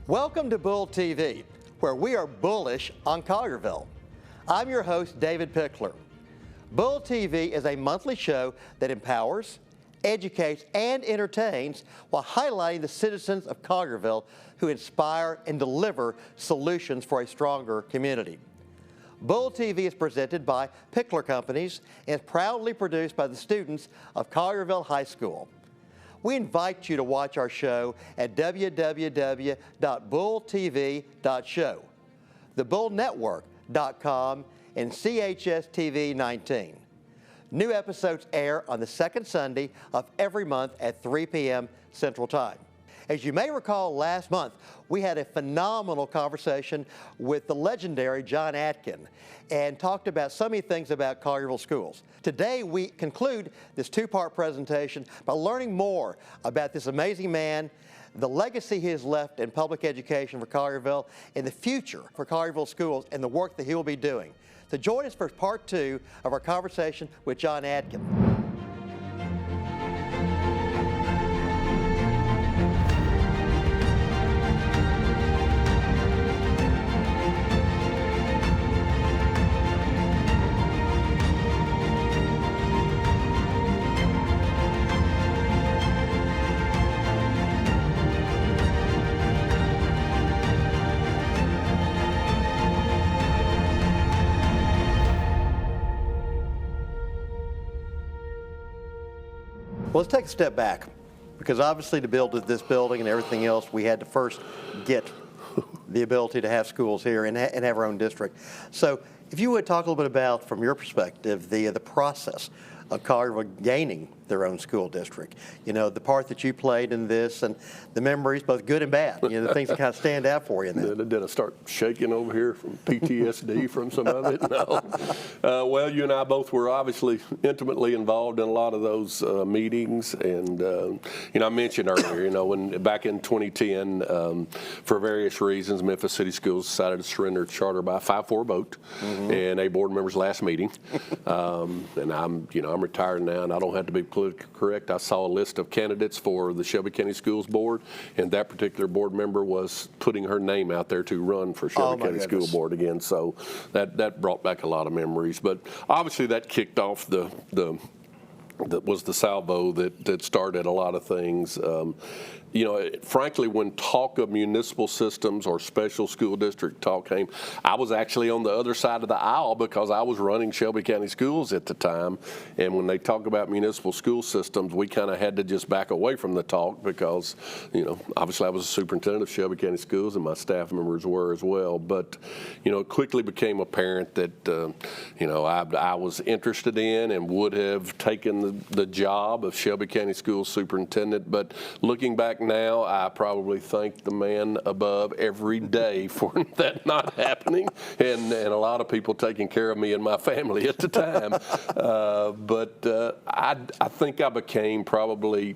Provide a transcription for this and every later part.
Welcome to BullTV, where we are bullish on Collierville. I'm your host, David Pickler. BullTV is a monthly show that empowers, educates, and entertains while highlighting the citizens of Collierville who inspire and deliver solutions for a stronger community. BullTV is presented by Pickler Companies and is proudly produced by the students of Collierville High School. We invite you to watch our show at www.bulltv.show, thebullnetwork.com, and CHS-TV 19. New episodes air on the second Sunday of every month at 3 p.m. Central Time. As you may recall, last month, we had a phenomenal conversation with the legendary John Atkin and talked about so many things about Collierville schools. Today, we conclude this two-part presentation by learning more about this amazing man, the legacy he has left in public education for Collierville, and the future for Collierville schools and the work that he will be doing. So join us for part two of our conversation with John Atkin. Well, let's take a step back, because obviously to build this building and everything else, we had to first get the ability to have schools here and have our own district. So if you would talk a little bit about, from your perspective, the process of Collierville gaining their own school district. You know, the part that you played in this and the memories, both good and bad, you know, the things that kind of stand out for you in that. Did I start shaking over here from PTSD from some of it? No. Well, you and I both were obviously intimately involved in a lot of those meetings. And, you know, I mentioned earlier, you know, when back in 2010, for various reasons, Memphis City Schools decided to surrender charter by a 5-4 vote in a board member's last meeting. And I'm retired now, and I don't have to be politically correct. I saw a list of candidates for the Shelby County Schools Board, and that particular board member was putting her name out there to run for Shelby County School Board again. So that brought back a lot of memories. But obviously that kicked off that was the salvo that started a lot of things. You know, frankly, when talk of municipal systems or special school district talk came, I was actually on the other side of the aisle because I was running Shelby County Schools at the time. And when they talk about municipal school systems, we kind of had to just back away from the talk because, you know, obviously I was a superintendent of Shelby County Schools and my staff members were as well. But, you know, it quickly became apparent that, you know, I was interested in and would have taken the job of Shelby County Schools superintendent. But looking back now, I probably thank the man above every day for that not happening, and a lot of people taking care of me and my family at the time. But I think I became probably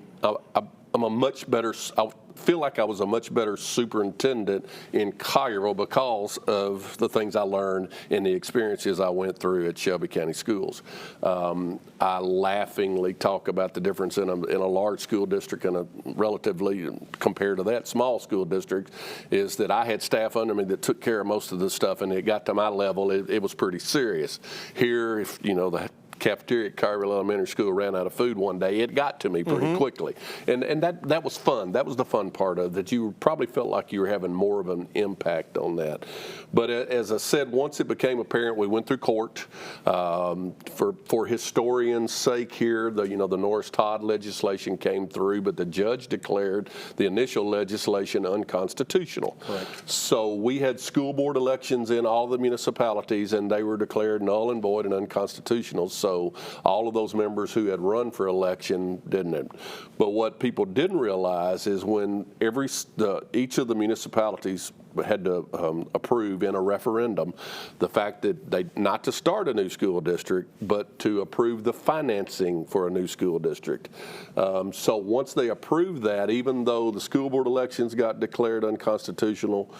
I'm a much better. I feel like I was a much better superintendent in Collierville because of the things I learned and the experiences I went through at Shelby County Schools. I laughingly talk about the difference in a large school district and a relatively, compared to that small school district, is that I had staff under me that took care of most of the stuff, and it got to my level, it was pretty serious. Here, if you know the cafeteria at Collierville Elementary School ran out of food one day, it got to me pretty quickly. And that was fun. That was the fun part of it, that you probably felt like you were having more of an impact on that. But as I said, once it became apparent, we went through court. For historians' sake here, the Norris Todd legislation came through, but the judge declared the initial legislation unconstitutional. Correct. So we had school board elections in all the municipalities, and they were declared null and void and unconstitutional. So all of those members who had run for election didn't. But what people didn't realize is when each of the municipalities had to approve in a referendum the fact that they not to start a new school district, but to approve the financing for a new school district. So once they approved that, even though the school board elections got declared unconstitutional,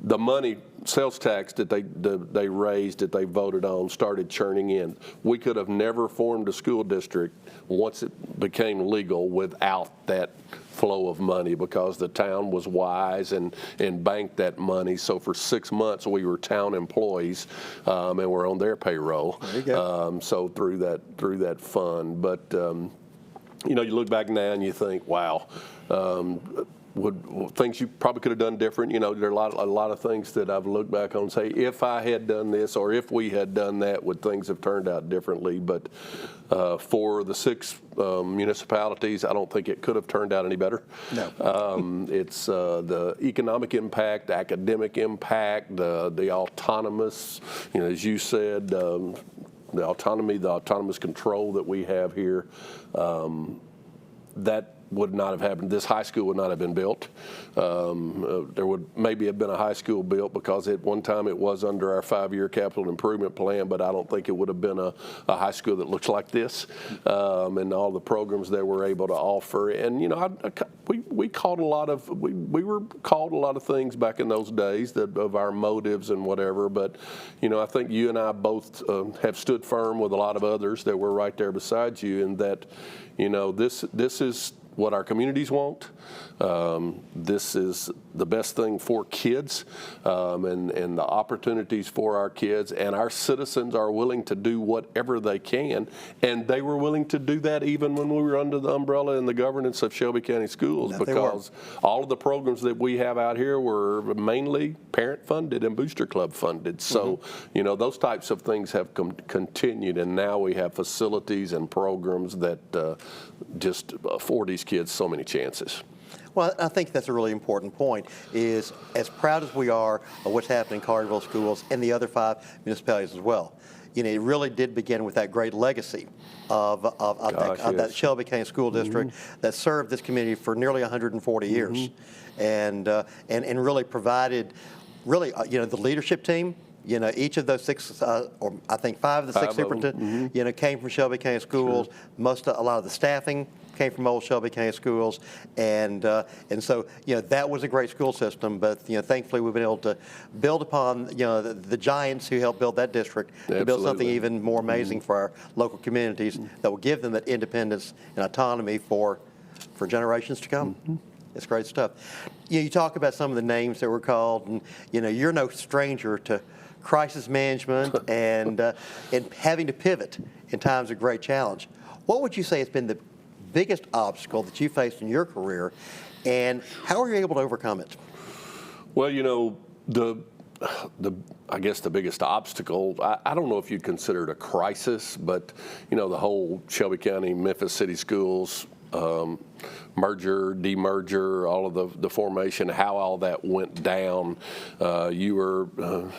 the money, sales tax that they raised, that they voted on, started churning in. We could have never formed a school district once it became legal without that flow of money, because the town was wise and banked that money. So for 6 months we were town employees, and we're on their payroll. There you go. So through that fund, but you know, you look back now and you think, wow. Things you probably could have done different. You know, there are a lot of things that I've looked back on and say, if I had done this or if we had done that, would things have turned out differently? But for the 6 municipalities, I don't think it could have turned out any better. No. It's the economic impact, academic impact, the autonomous, you know, as you said, the autonomy, the autonomous control that we have here, that would not have happened. This high school would not have been built. There would maybe have been a high school built, because at one time it was under our 5-year capital improvement plan, but I don't think it would have been a high school that looks like this, and all the programs that we're able to offer. And you know, we called a lot of we were called a lot of things back in those days of our motives and whatever. But you know, I think you and I both have stood firm with a lot of others that were right there beside you, and that, you know, this is what our communities want. This is the best thing for kids, and the opportunities for our kids, and our citizens are willing to do whatever they can, and they were willing to do that even when we were under the umbrella and the governance of Shelby County Schools, because all of the programs that we have out here were mainly parent funded and booster club funded. So you know, those types of things have continued, and now we have facilities and programs that just afford these kids so many chances. Well, I think that's a really important point, is as proud as we are of what's happening in Collierville schools and the other 5 municipalities as well. You know, it really did begin with that great legacy of that Shelby County School District that served this community for nearly 140 years, and really provided, you know, the leadership team. You know, each of those 6, or I think 5 of the 6 superintendents, you know, came from Shelby County Schools. Sure. A lot of the staffing came from old Shelby County Schools, and so, you know, that was a great school system. But you know, thankfully we've been able to build upon, you know, the giants who helped build that district to build something even more amazing for our local communities that will give them that independence and autonomy for generations to come. It's great stuff. You know, you talk about some of the names that were called, and you know, you're no stranger to crisis management and having to pivot in times of great challenge. What would you say has been the biggest obstacle that you faced in your career, and how were you able to overcome it? Well, you know, I guess the biggest obstacle, I don't know if you'd consider it a crisis, but you know, the whole Shelby County, Memphis City Schools merger, demerger, all of the formation, how all that went down. You were,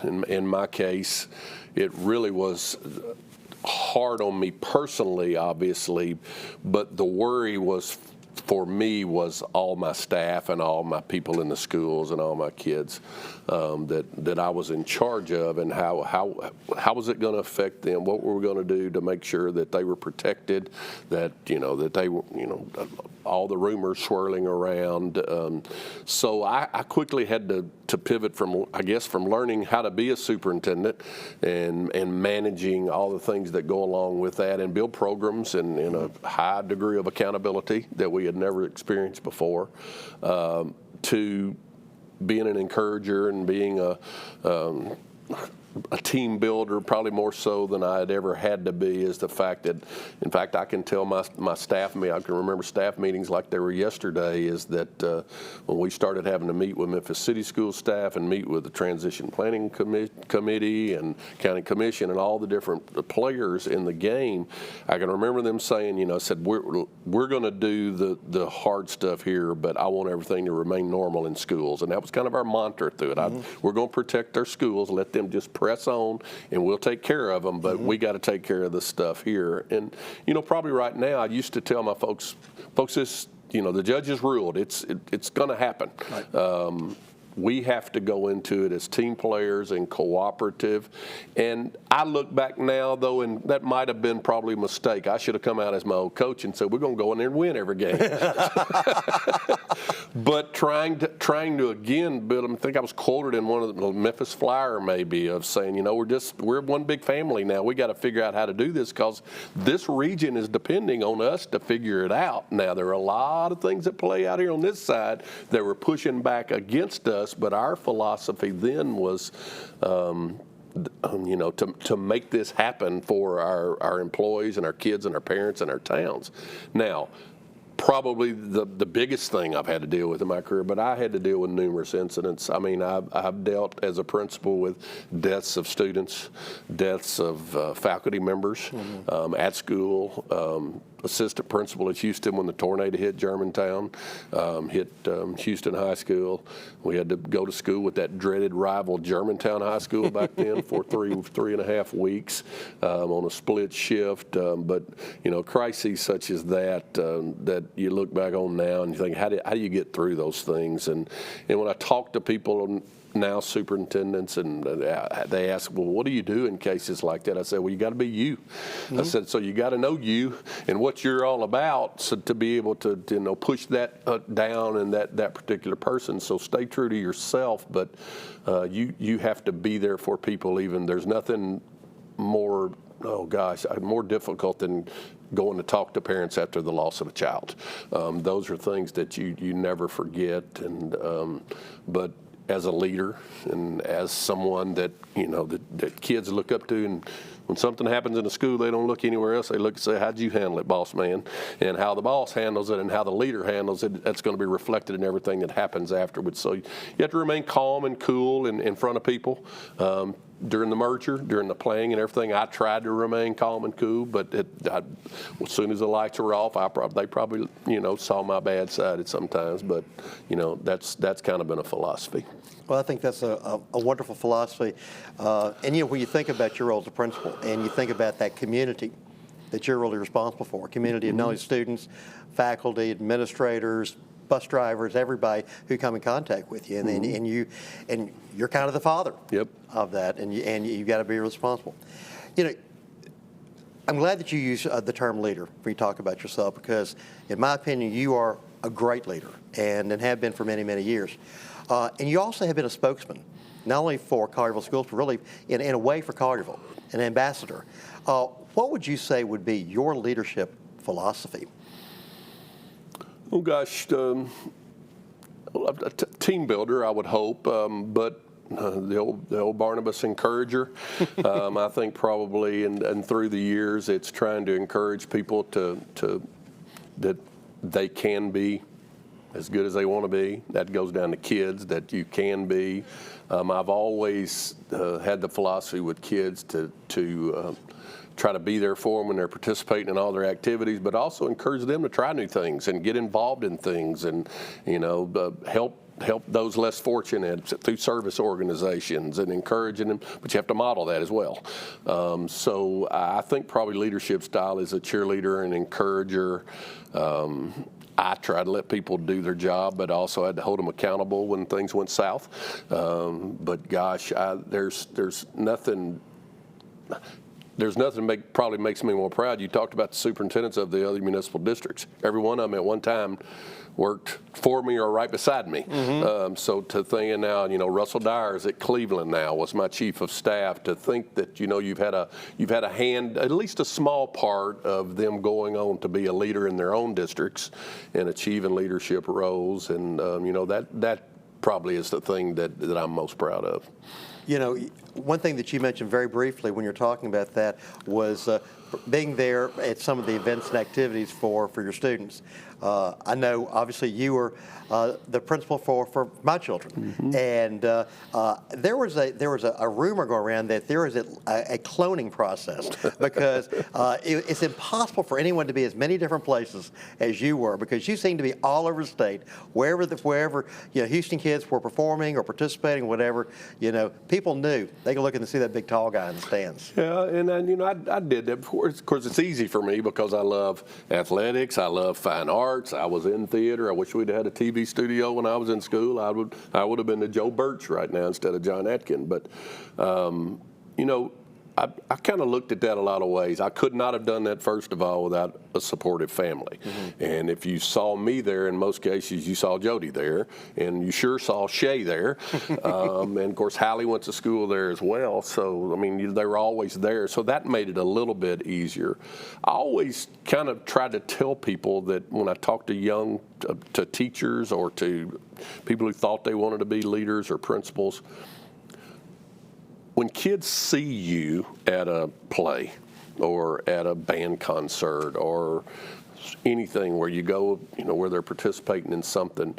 in my case, it really was hard on me personally, obviously, but the worry was, for me, was all my staff and all my people in the schools and all my kids that I was in charge of, and how was it going to affect them? What were we going to do to make sure that they were protected? That that they were, all the rumors swirling around. So I quickly had to pivot from learning how to be a superintendent and managing all the things that go along with that, and build programs in a high degree of accountability that we had never experienced before, to being an encourager and being a team builder, probably more so than I had ever had to be, is the fact that, in fact, I can tell my staff, I can remember staff meetings like they were yesterday, is that when we started having to meet with Memphis City School staff and meet with the Transition Planning Committee and County Commission and all the different players in the game, I can remember them saying, said, we're going to do the hard stuff here, but I want everything to remain normal in schools. And that was kind of our mantra through it. We're going to protect our schools, let them just press on, and we'll take care of them, but we got to take care of the stuff here. And probably right now, I used to tell my folks, this, the judge has ruled, it's going to happen. Right. we have to go into it as team players and cooperative. And I look back now, though, and that might have been probably a mistake. I should have come out as my old coach and said, we're going to go in there and win every game. But trying to again build them. I think I was quoted in one of the Memphis Flyer maybe of saying, you know, we're one big family now. We got to figure out how to do this because this region is depending on us to figure it out. Now there are a lot of things that play out here on this side that were pushing back against us, but our philosophy then was, you know, to make this happen for our employees and our kids and our parents and our towns. Now, probably the biggest thing I've had to deal with in my career, but I had to deal with numerous incidents. I mean, I've dealt as a principal with deaths of students, deaths of faculty members at school, assistant principal at Houston when the tornado hit Germantown, hit Houston High School. We had to go to school with that dreaded rival Germantown High School back then for 3.5 weeks on a split shift. But, you know, crises such as that, that you look back on now and you think, how do you get through those things? And when I talk to people now, superintendents, and they ask, well, what do you do in cases like that? I said, well, you got to be you. I said, so you got to know you and what you're all about, so to be able to, you know, push that down in that particular person. So stay true to yourself, but you have to be there for people. Even there's nothing more, oh gosh, more difficult than going to talk to parents after the loss of a child. Those are things that you never forget, and but as a leader and as someone that, you know, that kids look up to, and when something happens in a school, they don't look anywhere else. They look and say, how'd you handle it, boss man? And how the boss handles it and how the leader handles it, that's going to be reflected in everything that happens afterwards. So you have to remain calm and cool in front of people. During the merger, during the playing and everything, I tried to remain calm and cool, but as soon as the lights were off, they probably, you know, saw my bad side at sometimes. But, you know, that's kind of been a philosophy. Well, I think that's a wonderful philosophy. And, you know, when you think about your role as a principal and you think about that community that you're really responsible for, a community of not only students, faculty, administrators, bus drivers, everybody who come in contact with you, and you're kind of the father of that, and you've got to be responsible. You know, I'm glad that you use the term leader when you talk about yourself, because in my opinion, you are a great leader and have been for many, many years. And you also have been a spokesman, not only for Collierville schools, but really in a way for Collierville, an ambassador. What would you say would be your leadership philosophy? Oh gosh, a team builder, I would hope, but the old Barnabas encourager. I think probably, and through the years, it's trying to encourage people that they can be as good as they want to be. That goes down to kids, that you can be. I've always had the philosophy with kids to try to be there for them when they're participating in all their activities, but also encourage them to try new things and get involved in things, and, you know, help those less fortunate through service organizations and encouraging them, but you have to model that as well. So I think probably leadership style is a cheerleader and encourager. I try to let people do their job, but also had to hold them accountable when things went south. But gosh, there's nothing. There's nothing probably makes me more proud. You talked about the superintendents of the other municipal districts. Every one of them at one time worked for me or right beside me. So to think now, you know, Russell Dyers at Cleveland now was my chief of staff. To think that, you know, you've had a hand, at least a small part of them going on to be a leader in their own districts and achieving leadership roles, and you know, that probably is the thing that I'm most proud of. You know, one thing that you mentioned very briefly when you're talking about that was being there at some of the events and activities for your students. I know, obviously, you were the principal for my children, and there was a rumor going around that there is a cloning process, because it's impossible for anyone to be as many different places as you were, because you seem to be all over the state, wherever you know, Houston kids were performing or participating, whatever. You know, people knew They can look and see that big tall guy in the stands. Yeah, and I did that before. Of course, it's easy for me because I love athletics. I love fine arts. I was in theater. I wish we'd had a TV studio when I was in school. I would have been the Joe Birch right now instead of John Atkin. But I kind of looked at that a lot of ways. I could not have done that, first of all, without a supportive family. And if you saw me there, in most cases, you saw Jody there, and you sure saw Shay there. And, of course, Hallie went to school there as well. So, I mean, they were always there. So that made it a little bit easier. I always kind of tried to tell people that when I talk to to teachers or to people who thought they wanted to be leaders or principals, when kids see you at a play or at a band concert or anything where you go, where they're participating in something,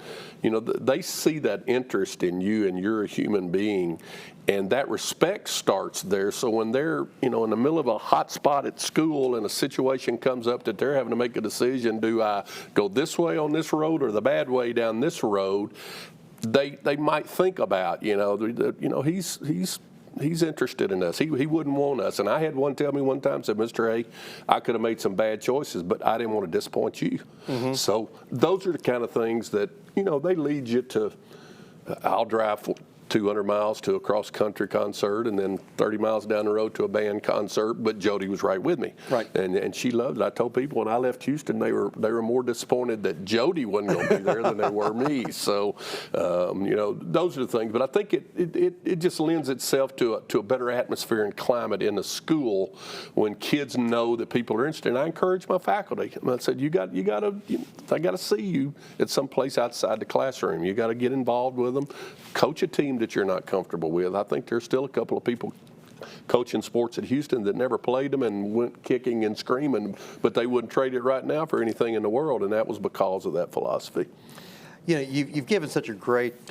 they see that interest in you and you're a human being, and that respect starts there. So when they're, in the middle of a hot spot at school and a situation comes up that they're having to make a decision, do I go this way on this road or the bad way down this road? They might think about, he's interested in us. He wouldn't want us. And I had one tell me one time, said, Mr. A, I could have made some bad choices, but I didn't want to disappoint you. So those are the kind of things that, they lead you to, I'll drive 200 miles to a cross-country concert and then 30 miles down the road to a band concert, but Jody was right with me. Right. And she loved it. I told people when I left Houston, they were more disappointed that Jody wasn't going to be there than they were me. So, those are the things. But I think it just lends itself to a better atmosphere and climate in the school when kids know that people are interested. And I encourage my faculty. I said, I got to see you at some place outside the classroom. You got to get involved with them. Coach a team that you're not comfortable with. I think there's still a couple of people coaching sports at Houston that never played them and went kicking and screaming, but they wouldn't trade it right now for anything in the world, and that was because of that philosophy. You've given such a great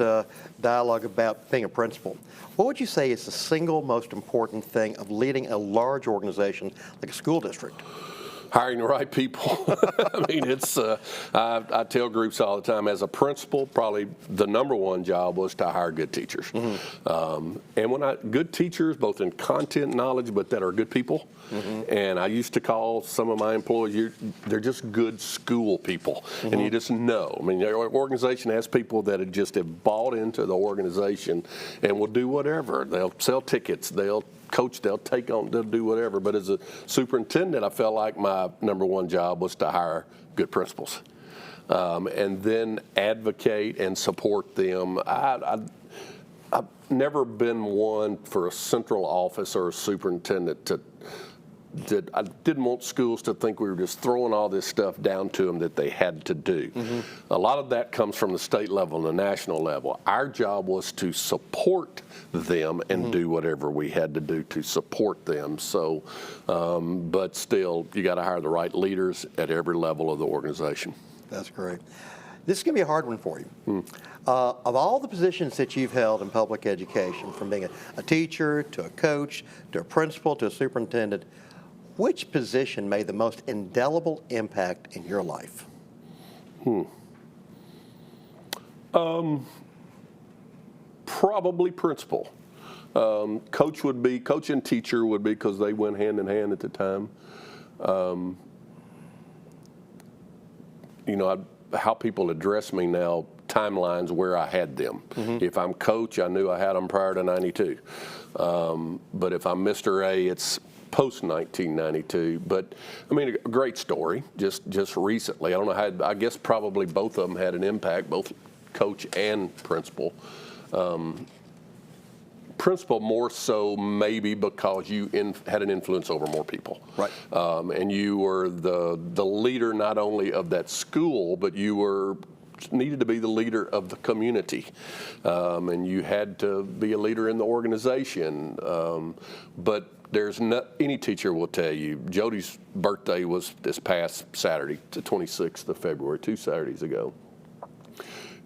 dialogue about being a principal. What would you say is the single most important thing of leading a large organization like a school district? Hiring the right people. I mean, it's, I tell groups all the time, as a principal, probably the number one job was to hire good teachers. And good teachers, both in content knowledge, but that are good people. And I used to call some of my employees, they're just good school people. And you just know. I mean, your organization has people that have bought into the organization and will do whatever. They'll sell tickets. They'll coach, they'll do whatever. But as a superintendent, I felt like my number one job was to hire good principals and then advocate and support them. I've never been one for a central office or a superintendent I didn't want schools to think we were just throwing all this stuff down to them that they had to do. A lot of that comes from the state level and the national level. Our job was to support them and do whatever we had to do to support them. So, but still, you got to hire the right leaders at every level of the organization. That's great. This is going to be a hard one for you. Of all the positions that you've held in public education, from being a teacher to a coach to a principal to a superintendent, which position made the most indelible impact in your life? Probably principal. Coach and teacher would be because they went hand in hand at the time. How people address me now, timelines where I had them. If I'm coach, I knew I had them prior to 92. But if I'm Mr. A, it's post-1992, but I mean, a great story. Just recently, I don't know how. I guess probably both of them had an impact, both coach and principal. Principal more so maybe because you had an influence over more people, right? And you were the leader not only of that school, but you needed to be the leader of the community, and you had to be a leader in the organization, but. There's any teacher will tell you, Jody's birthday was this past Saturday, the 26th of February, 2 Saturdays ago.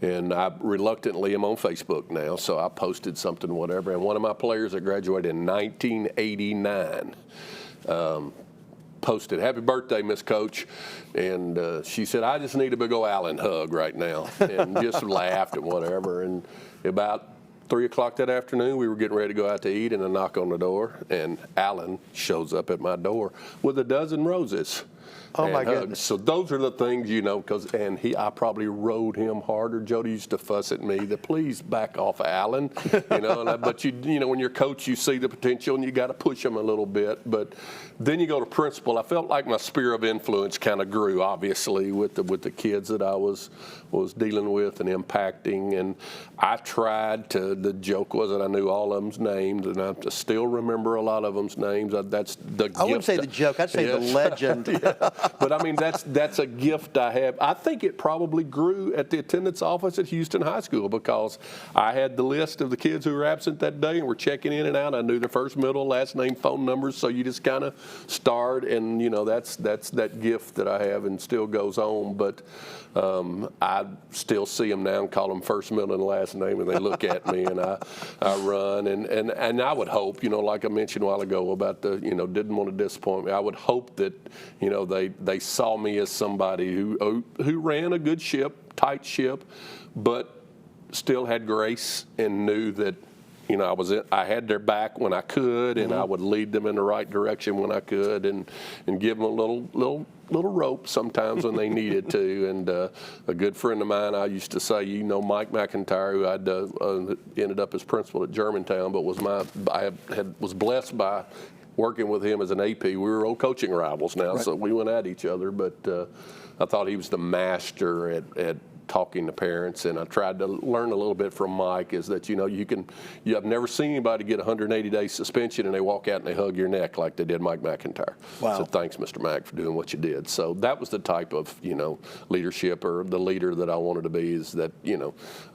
And I reluctantly am on Facebook now, so I posted something, whatever. And one of my players that graduated in 1989 posted, "Happy birthday, Miss Coach." And she said, "I just need a big old Allen hug right now." And just laughed and whatever. And about 3 o'clock that afternoon, we were getting ready to go out to eat, and a knock on the door, and Alan shows up at my door with a dozen roses. Oh, my goodness. So those are the things, I probably rode him harder. Jody used to fuss at me that please back off, Alan, but when you're coach, you see the potential and you got to push him a little bit. But then you go to principal. I felt like my sphere of influence kind of grew, obviously, with the kids that I was dealing with and impacting. And I tried to, the joke was that I knew all of them's names, and I still remember a lot of them's names. That's the gift. I wouldn't say the joke, I'd say the legend. Yeah. But I mean, that's a gift I have. I think it probably grew at the attendance office at Houston High School because I had the list of the kids who were absent that day and were checking in and out. I knew their first, middle, last name, phone numbers. So you just kind of start, and that's that gift that I have and still goes on. But I still see them now and call them first, middle, and last name, and they look at me, and I run. And I would hope, like I mentioned a while ago about didn't want to disappoint me. I would hope that, they saw me as somebody who ran a good ship, tight ship, but still had grace and knew that, I had their back when I could, and I would lead them in the right direction when I could, and give them a little rope sometimes when they needed to. And a good friend of mine, I used to say, Mike McIntyre, who I'd ended up as principal at Germantown, but was blessed by working with him as an AP. We were old coaching rivals now, right. So we went at each other. But I thought he was the master at talking to parents, and I tried to learn a little bit from Mike is that, I've never seen anybody get a 180-day suspension and they walk out and they hug your neck like they did Mike McIntyre. Wow. So thanks, Mr. Mack, for doing what you did. So that was the type of, leadership or the leader that I wanted to be is that,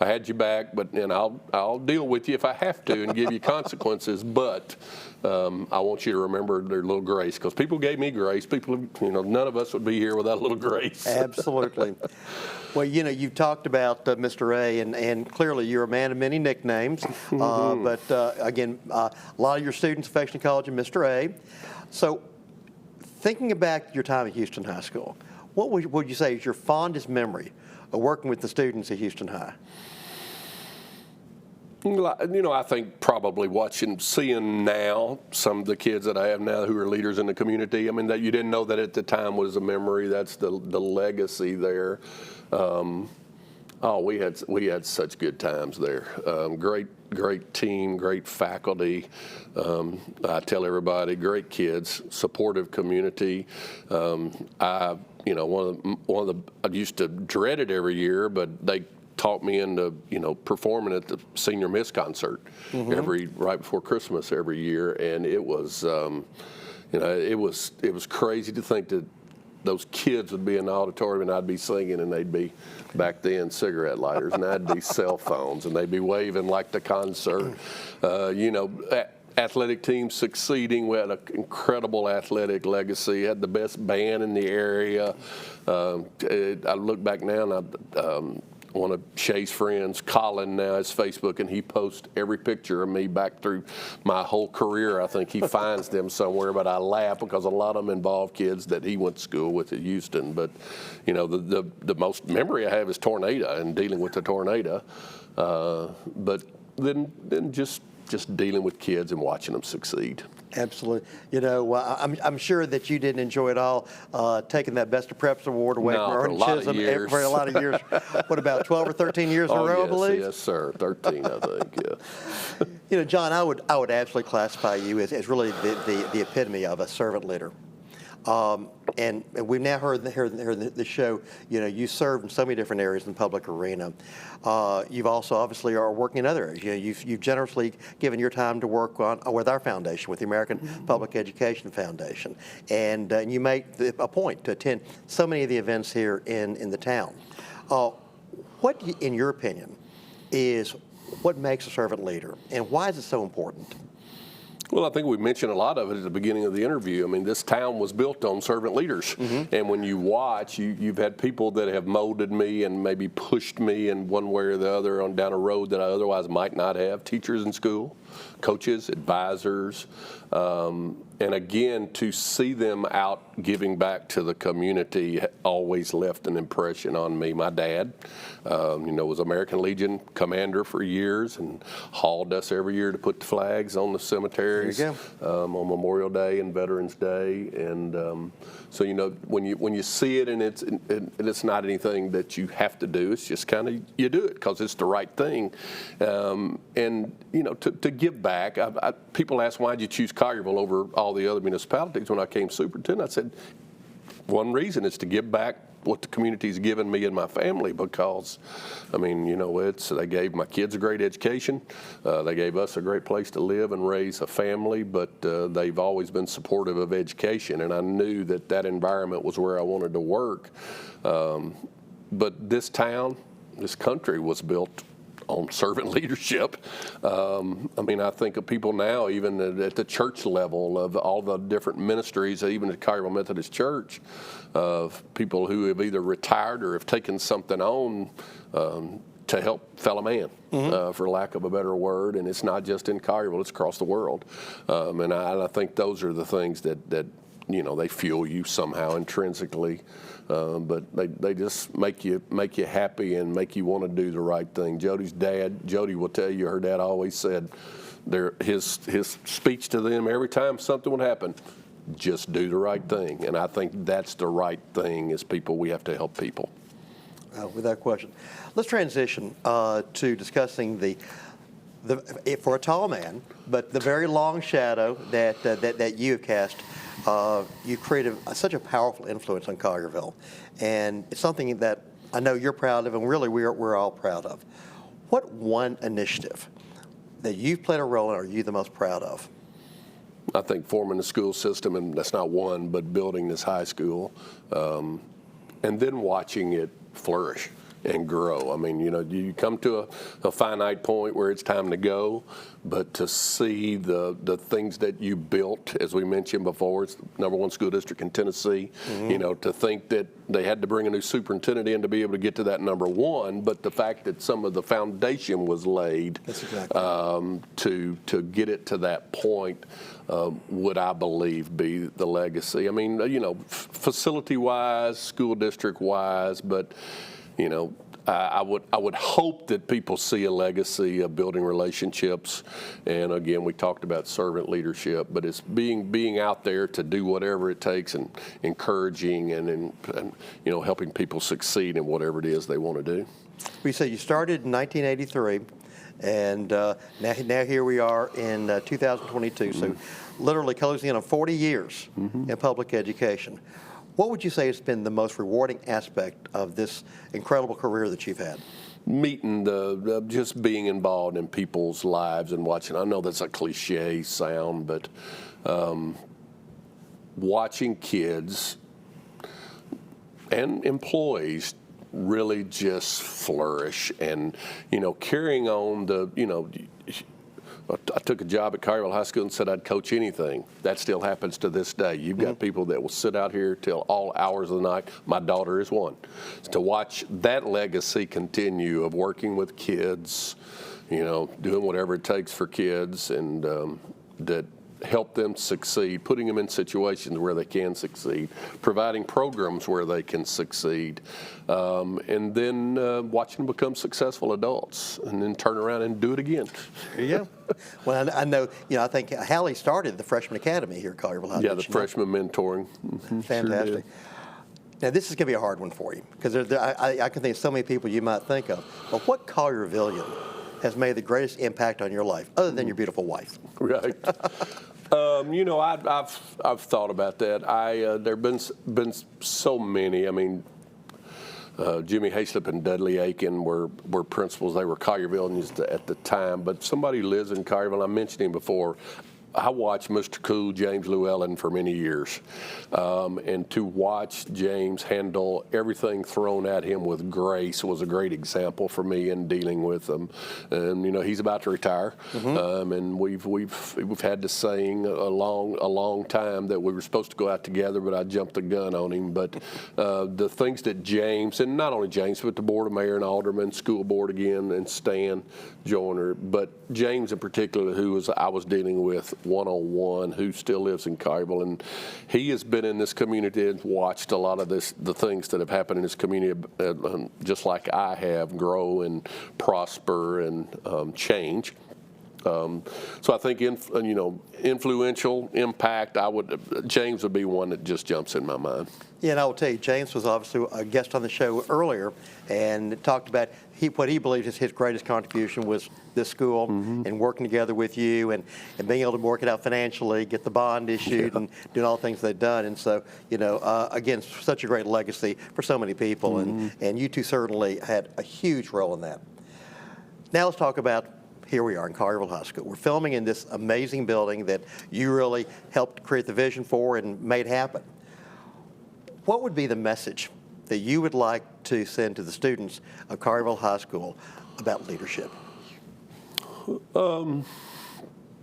I had your back, and I'll deal with you if I have to and give you consequences, but I want you to remember their little grace because people gave me grace. People, none of us would be here without a little grace. Absolutely. Well, you've talked about Mr. A, and clearly you're a man of many nicknames. But again, a lot of your students affectionately called you Mr. A. So, thinking back your time at Houston High School, what would you say is your fondest memory of working with the students at Houston High? I think probably seeing now some of the kids that I have now who are leaders in the community. I mean, that you didn't know that at the time was a memory. That's the legacy there. We had such good times there. Great team, great faculty. I tell everybody, great kids, supportive community. I used to dread it every year, but they taught me into performing at the senior miss concert right before Christmas every year, and it was it was crazy to think that those kids would be in the auditorium and I'd be singing and they'd be back then cigarette lighters and I'd be cell phones and they'd be waving like the concert. Athletic team succeeding. We had an incredible athletic legacy. Had the best band in the area. I look back now and one of Shay's friends, Colin, now has Facebook, and he posts every picture of me back through my whole career. I think he finds them somewhere, but I laugh because a lot of them involve kids that he went to school with at Houston. But, the most memory I have is tornado and dealing with the tornado. But then just dealing with kids and watching them succeed. Absolutely. I'm sure that you didn't enjoy it all, taking that Best of Preps award away from Ernie Chisholm for a lot of years. What, about 12 or 13 years in a row, I believe? Yes, sir. 13, I think, yeah. John, I would absolutely classify you as really the epitome of a servant leader. And we've now heard the show, you serve in so many different areas in the public arena. You've also obviously are working in other areas. You've generously given your time to work with our foundation, with the American Public Education Foundation. And you make a point to attend so many of the events here in the town. What, in your opinion, is what makes a servant leader, and why is it so important? Well, I think we mentioned a lot of it at the beginning of the interview. I mean, this town was built on servant leaders. And when you watch, you've had people that have molded me and maybe pushed me in one way or the other down a road that I otherwise might not have. Teachers in school, coaches, advisors. And again, to see them out giving back to the community always left an impression on me. My dad, was American Legion commander for years and hauled us every year to put the flags on the cemeteries on Memorial Day and Veterans Day. And so, when you see it and it's not anything that you have to do, it's just kind of you do it because it's the right thing. To give back, people ask, why did you choose Collierville over all the other municipalities? When I came superintendent, I said, one reason is to give back what the community's given me and my family, because, they gave my kids a great education. They gave us a great place to live and raise a family, but they've always been supportive of education, and I knew that environment was where I wanted to work. But this town, this country was built on servant leadership. I think of people now, even at the church level, of all the different ministries, even at Collierville Methodist Church, of people who have either retired or have taken something on to help fellow man, for lack of a better word. And it's not just in Collierville, it's across the world. And I think those are the things that they fuel you somehow intrinsically. But they just make you happy and make you want to do the right thing. Jody's dad, Jody will tell you, her dad always said, his speech to them every time something would happen, just do the right thing. And I think that's the right thing as people. We have to help people. Without question. Let's transition to discussing the for a tall man, but the very long shadow that you have cast. You created such a powerful influence on Collierville, and it's something that I know you're proud of, and really we're all proud of. What one initiative that you've played a role in are you the most proud of? I think forming the school system, and that's not one, but building this high school, and then watching it flourish and grow. You come to a finite point where it's time to go, but to see the things that you built, as we mentioned before, it's the #1 school district in Tennessee. To think that they had to bring a new superintendent in to be able to get to that #1, but the fact that some of the foundation was laid. That's exactly. To get it to that point would, I believe, be the legacy. Facility-wise, school district-wise, but I would hope that people see a legacy of building relationships. And again, we talked about servant leadership, but it's being out there to do whatever it takes and encouraging and helping people succeed in whatever it is they want to do. We say you started in 1983, and now here we are in 2022. So literally closing in on 40 years in public education. What would you say has been the most rewarding aspect of this incredible career that you've had? Meeting just being involved in people's lives and watching. I know that's a cliche sound, but watching kids and employees really just flourish, and carrying on I took a job at Collierville High School and said I'd coach anything. That still happens to this day. You've got people that will sit out here till all hours of the night. My daughter is one. To watch that legacy continue of working with kids, doing whatever it takes for kids, and that help them succeed, putting them in situations where they can succeed, providing programs where they can succeed, and then watching them become successful adults, and then turn around and do it again. Yeah. Well, I know, I think Hallie started the Freshman Academy here at Collierville High. Yeah, the freshman mentoring. Fantastic. Sure. Now, this is going to be a hard one for you, because I can think of so many people you might think of. But what Colliervillian has made the greatest impact on your life, other than your beautiful wife? Right. I've thought about that. There've been so many. Jimmy Hayslip and Dudley Aiken were principals. They were Colliervillians at the time. But somebody who lives in Collierville, I mentioned him before. I watched Mr. Cool, James Llewellyn, for many years. And to watch James handle everything thrown at him with grace was a great example for me in dealing with him. And, he's about to retire. And we've had the saying a long time that we were supposed to go out together, but I jumped the gun on him. But the things that James, and not only James, but the Board of Mayor and Aldermen, School Board again, and Stan Joyner, but James in particular, who I was dealing with 101, who still lives in Collierville, and he has been in this community and watched a lot of the things that have happened in this community, just like I have, grow and prosper and change. So I think, influential impact, James would be one that just jumps in my mind. Yeah, and I will tell you, James was obviously a guest on the show earlier and talked about what he believes is his greatest contribution was this school and working together with you and being able to work it out financially, get the bond issued, and doing all the things they've done. And so, again, such a great legacy for so many people, and you two certainly had a huge role in that. Now let's talk about, here we are in Collierville High School. We're filming in this amazing building that you really helped create the vision for and made happen. What would be the message that you would like to send to the students of Collierville High School about leadership?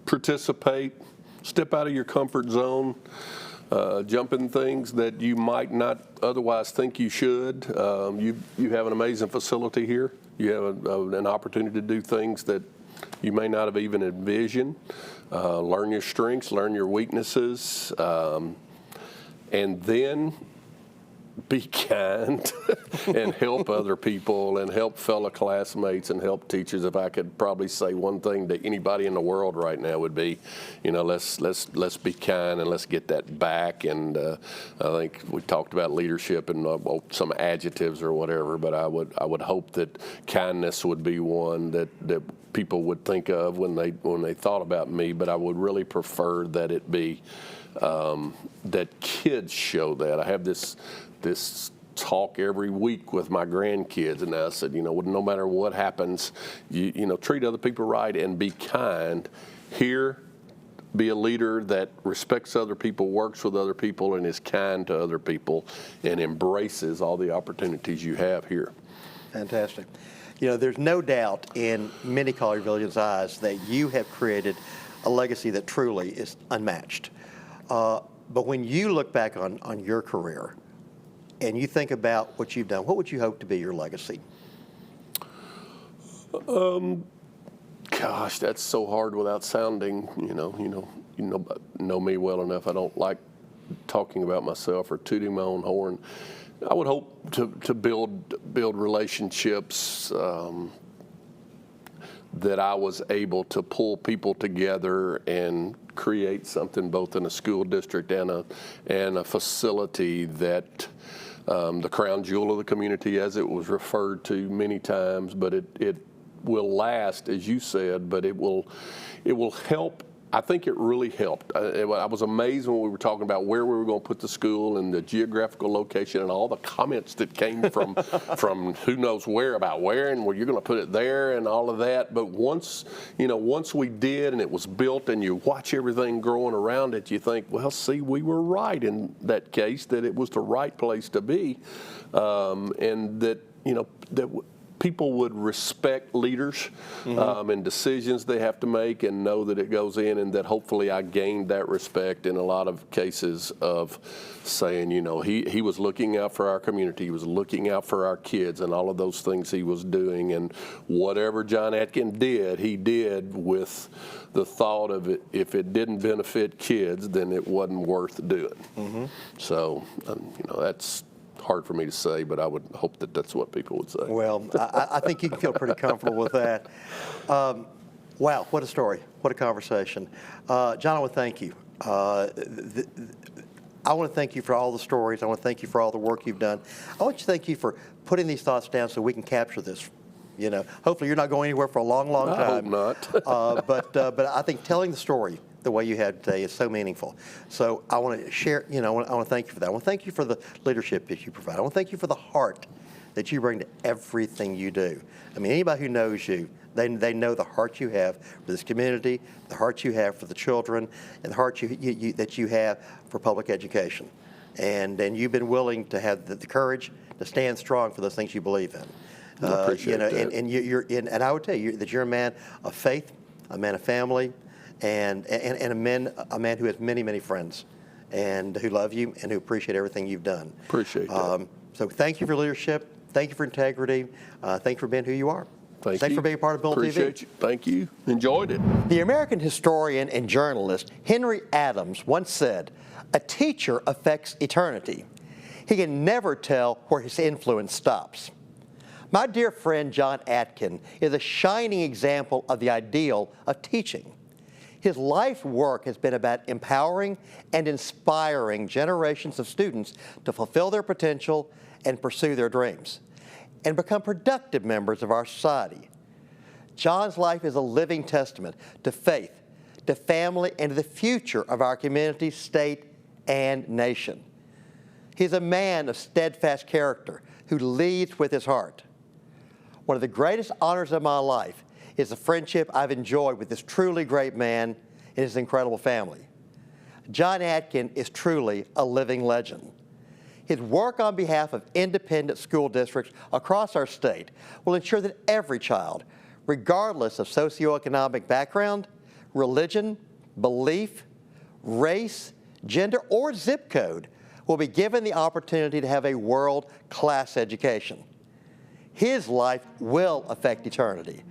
Participate, step out of your comfort zone, jump in things that you might not otherwise think you should. You have an amazing facility here. You have an opportunity to do things that you may not have even envisioned. Learn your strengths, learn your weaknesses, and then be kind and help other people and help fellow classmates and help teachers. If I could probably say one thing to anybody in the world right now would be, let's be kind and let's get that back. And I think we talked about leadership and some adjectives or whatever, but I would hope that kindness would be one that people would think of when they thought about me. But I would really prefer that it be that kids show that. I have this talk every week with my grandkids, and I said, no matter what happens, you treat other people right and be kind. Here, be a leader that respects other people, works with other people, and is kind to other people, and embraces all the opportunities you have here. Fantastic. There's no doubt in many Colliervillians' eyes that you have created a legacy that truly is unmatched. But when you look back on your career and you think about what you've done, what would you hope to be your legacy? Gosh, that's so hard without sounding, you know me well enough. I don't like talking about myself or tooting my own horn. I would hope to build relationships that I was able to pull people together and create something both in a school district and a facility that the crown jewel of the community, as it was referred to many times, but it will last, as you said, but it will help. I think it really helped. I was amazed when we were talking about where we were going to put the school and the geographical location and all the comments that came from who knows where about where and where you're going to put it there and all of that. But once we did and it was built and you watch everything growing around it, you think, well, see, we were right in that case, that it was the right place to be, and that people would respect leaders and decisions they have to make and know that it goes in, and that hopefully I gained that respect in a lot of cases of saying, he was looking out for our community, he was looking out for our kids and all of those things he was doing, and whatever John Atkin did, he did with the thought of it, if it didn't benefit kids, then it wasn't worth doing. So, that's hard for me to say, but I would hope that that's what people would say. Well, I think you can feel pretty comfortable with that. Wow, what a story. What a conversation. John, I want to thank you. I want to thank you for all the stories. I want to thank you for all the work you've done. I want to thank you for putting these thoughts down so we can capture this. Hopefully you're not going anywhere for a long, long time. I hope not. But I think telling the story the way you had today is so meaningful. So I want to share, I want to thank you for that. I want to thank you for the leadership that you provide. I want to thank you for the heart that you bring to everything you do. I mean, anybody who knows you, they know the heart you have for this community, the heart you have for the children, and the heart that you have for public education. And you've been willing to have the courage to stand strong for those things you believe in. I appreciate that. And I would tell you that you're a man of faith, a man of family, and a man who has many, many friends, and who love you and who appreciate everything you've done. Appreciate that. So thank you for leadership. Thank you for integrity. Thank you for being who you are. Thank Thanks you. for being a part of BullTV. Appreciate you. Thank you. Enjoyed it. The American historian and journalist Henry Adams once said, "A teacher affects eternity. He can never tell where his influence stops." My dear friend John Atkin is a shining example of the ideal of teaching. His life work has been about empowering and inspiring generations of students to fulfill their potential and pursue their dreams, and become productive members of our society. John's life is a living testament to faith, to family, and to the future of our community, state, and nation. He's a man of steadfast character who leads with his heart. One of the greatest honors of my life is the friendship I've enjoyed with this truly great man and his incredible family. John Atkin is truly a living legend. His work on behalf of independent school districts across our state will ensure that every child, regardless of socioeconomic background, religion, belief, race, gender, or zip code, will be given the opportunity to have a world-class education. His life will affect eternity.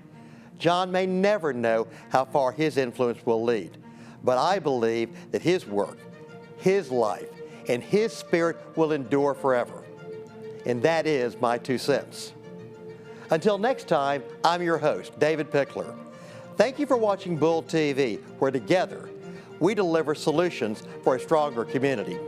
John may never know how far his influence will lead, but I believe that his work, his life, and his spirit will endure forever. And that is my 2 cents. Until next time, I'm your host, David Pickler. Thank you for watching BullTV, where together we deliver solutions for a stronger community.